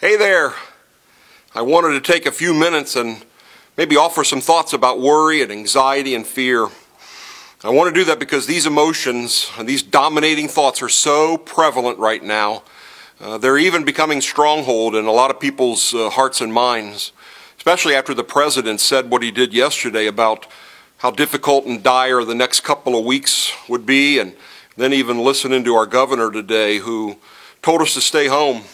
Hey there. I wanted to take a few minutes and maybe offer some thoughts about worry and anxiety and fear. I want to do that because these emotions and these dominating thoughts are so prevalent right now. They're even becoming stronghold in a lot of people's hearts and minds, especially after the president said what he did yesterday about how difficult and dire the next couple of weeks would be, and then even listening to our governor today who told us to stay home.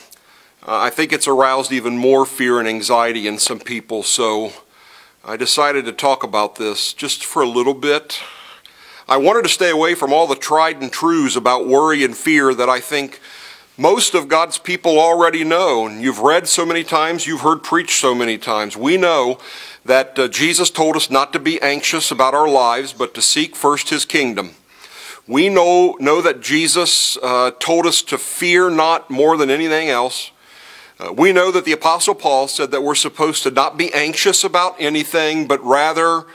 I think it's aroused even more fear and anxiety in some people, so I decided to talk about this just for a little bit. I wanted to stay away from all the tried and truths about worry and fear that I think most of God's people already know. And you've read so many times, you've heard preached so many times. We know that Jesus told us not to be anxious about our lives, but to seek first His kingdom. We know that Jesus told us to fear not more than anything else. We know that the Apostle Paul said that we're supposed to not be anxious about anything, but rather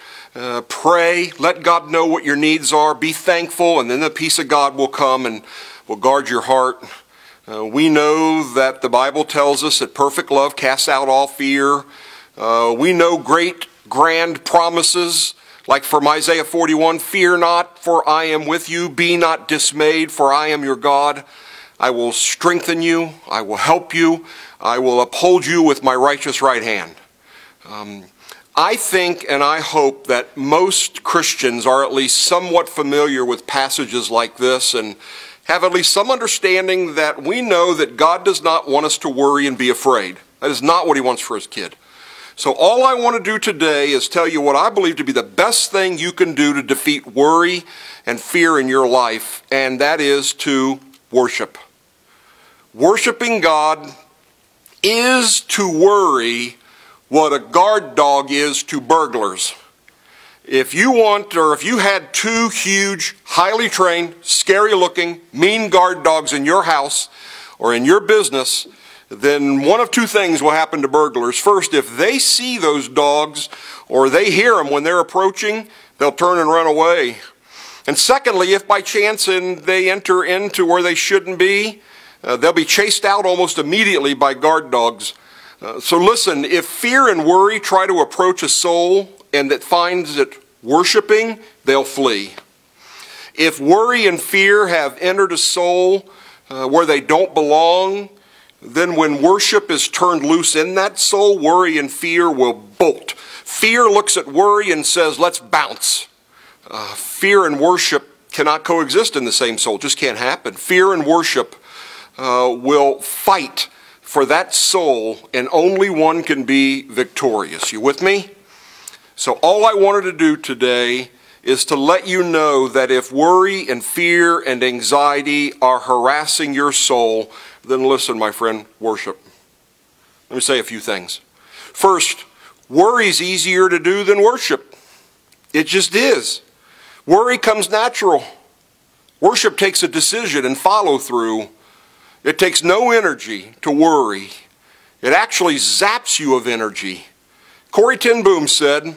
pray, let God know what your needs are, be thankful, and then the peace of God will come and will guard your heart. We know that the Bible tells us that perfect love casts out all fear. We know great, grand promises, like from Isaiah 41, fear not, for I am with you. Be not dismayed, for I am your God. I will strengthen you. I will help you. I will uphold you with my righteous right hand. I think and I hope that most Christians are at least somewhat familiar with passages like this and have at least some understanding that we know that God does not want us to worry and be afraid. That is not what He wants for His kid. So all I want to do today is tell you what I believe to be the best thing you can do to defeat worry and fear in your life, and that is to worship. Worshiping God is to worry what a guard dog is to burglars. If you had two huge, highly trained, scary-looking, mean guard dogs in your house or in your business, then one of two things will happen to burglars. First, if they see those dogs or they hear them when they're approaching, they'll turn and run away. And secondly, if by chance they enter into where they shouldn't be, they'll be chased out almost immediately by guard dogs. So listen, if fear and worry try to approach a soul and that finds it worshiping, they'll flee. If worry and fear have entered a soul where they don't belong, then when worship is turned loose in that soul, worry and fear will bolt. Fear looks at worry and says, let's bounce. Fear and worship cannot coexist in the same soul. It just can't happen. Fear and worship will fight for that soul, and only one can be victorious. You with me? So all I wanted to do today is to let you know that if worry and fear and anxiety are harassing your soul, then listen, my friend, worship. Let me say a few things. First, worry is easier to do than worship. It just is. Worry comes natural. Worship takes a decision and follow through. It takes no energy to worry. It actually zaps you of energy. Corrie ten Boom said,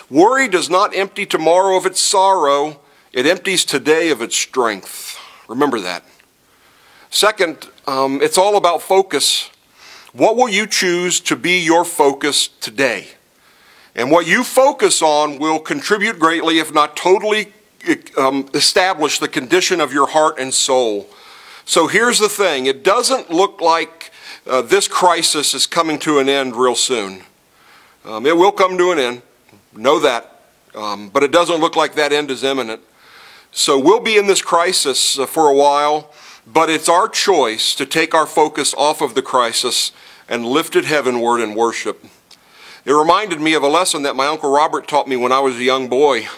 worry does not empty tomorrow of its sorrow. It empties today of its strength. Remember that. Second, it's all about focus. What will you choose to be your focus today? And what you focus on will contribute greatly, if not totally establish the condition of your heart and soul. So here's the thing. It doesn't look like this crisis is coming to an end real soon. It will come to an end. Know that. But it doesn't look like that end is imminent. So we'll be in this crisis for a while, but it's our choice to take our focus off of the crisis and lift it heavenward in worship. It reminded me of a lesson that my Uncle Robert taught me when I was a young boy.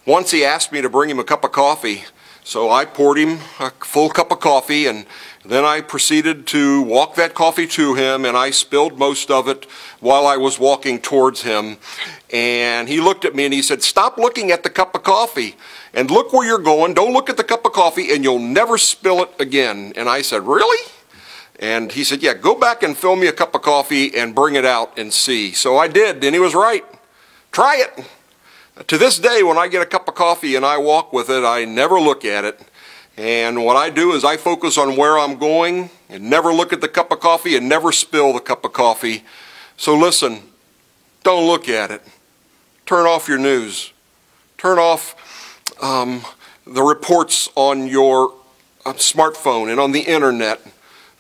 Once he asked me to bring him a cup of coffee. So I poured him a full cup of coffee, and then I proceeded to walk that coffee to him, and I spilled most of it while I was walking towards him. And he looked at me and he said, stop looking at the cup of coffee and look where you're going. Don't look at the cup of coffee and you'll never spill it again. And I said, really? And he said, yeah, go back and fill me a cup of coffee and bring it out and see. So I did, and he was right. Try it. To this day, when I get a cup of coffee and I walk with it, I never look at it. And what I do is I focus on where I'm going and never look at the cup of coffee and never spill the cup of coffee. So listen, don't look at it. Turn off your news. Turn off the reports on your smartphone and on the internet.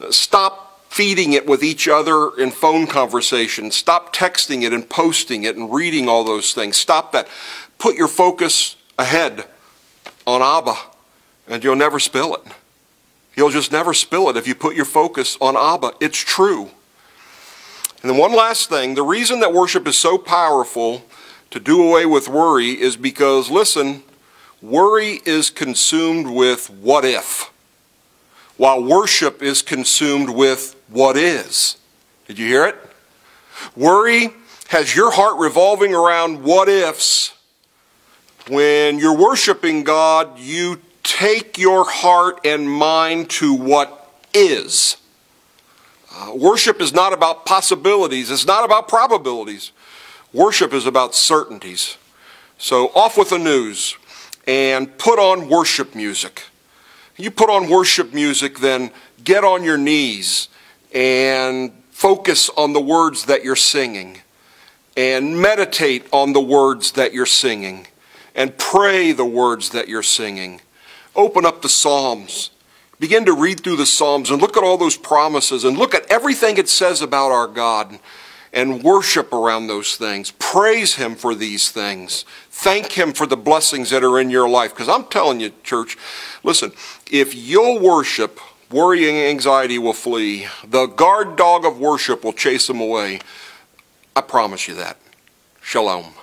Stop feeding it with each other in phone conversations. Stop texting it and posting it and reading all those things. Stop that. Put your focus ahead on Abba, and you'll never spill it. You'll just never spill it if you put your focus on Abba. It's true. And then one last thing, the reason that worship is so powerful to do away with worry is because, listen, worry is consumed with what if, while worship is consumed with what is. Did you hear it? Worry has your heart revolving around what ifs. When you're worshiping God, you take your heart and mind to what is. Worship is not about possibilities. It's not about probabilities. Worship is about certainties. So off with the news and put on worship music. You put on worship music, then get on your knees and focus on the words that you're singing and meditate on the words that you're singing and pray the words that you're singing. Open up the Psalms. Begin to read through the Psalms and look at all those promises and look at everything it says about our God and worship around those things. Praise Him for these things. Thank Him for the blessings that are in your life. Because I'm telling you, church, listen, if you'll worship, worry and anxiety will flee. The guard dog of worship will chase them away. I promise you that. Shalom.